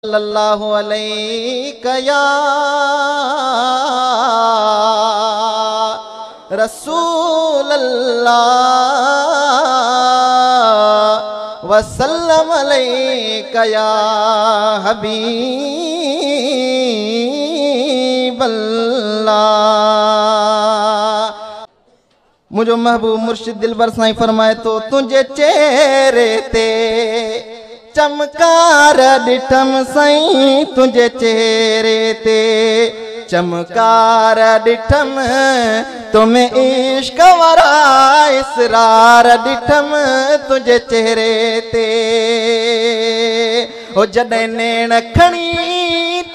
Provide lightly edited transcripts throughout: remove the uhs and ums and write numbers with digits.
सल्लल्लाहु अलैहि या रसूल अल्लाह वसल्लम अलैका या हबीब अल्लाह। मुझो महबूब मुर्शिद दिलबर साईं फरमाए तो तुझे चेहरे ते चमकार डिठम साईं, तुझे चेहरे ते चमकार डिठम, तुम्हें इश्क वरा इसरार डिठम तुझे चेहरे ते। ओ जॾहिं नेण खणी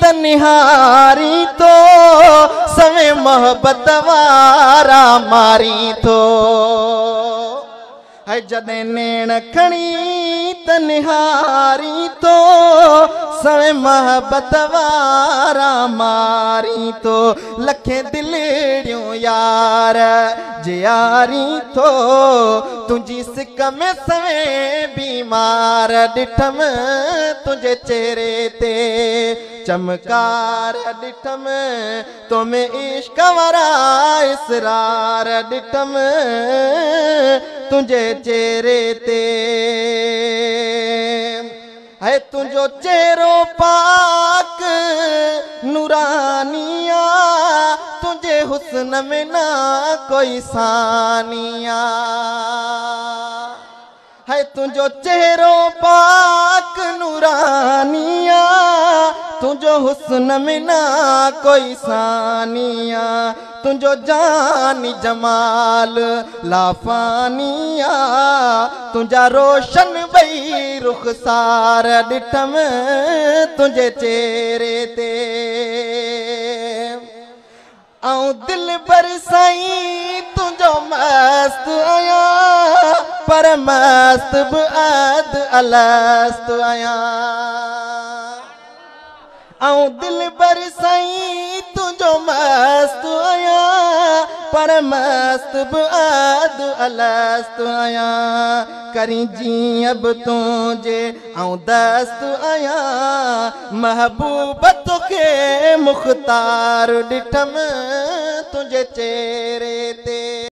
त निहारी तो सवे मोहब्बत वारा मारी तो। है जॾहिं नेण खणी त निहारी तो सवे मोहब्बत वारा मारी तो। लखे दिलड़ियों यार जियारी तो तुझी सिक में सवे बीमार डिठम तुझे चेहरे ते चमकार डिठम, तुम्हें इश्क वरा इसरार डिठम तुझे चेहरे ते। है तुझो चेहरो पाक नूरानिया, तुझे हुस्न में ना कोई सानिया। है तुझो चेहरो पाक नूरानिया, तुझो हुस्न में ना कोई सानिया। तुझो जानी जमाल लाफानिया, तुझा रोशन बई रुखसार डिठम तुझे चेहरे ते। आऊं दिल बरसाई तुझो मस्त आया, पर मस्त बद अलस्त आया। आऊं दिल बरसाई तुझो मस्त आया, पर मस्त बद अलस्त आया। करी जी अब तुझे आऊं दस्त आया, महबूब तोखे मुख्तार डिठम तुझे चेहरे ते।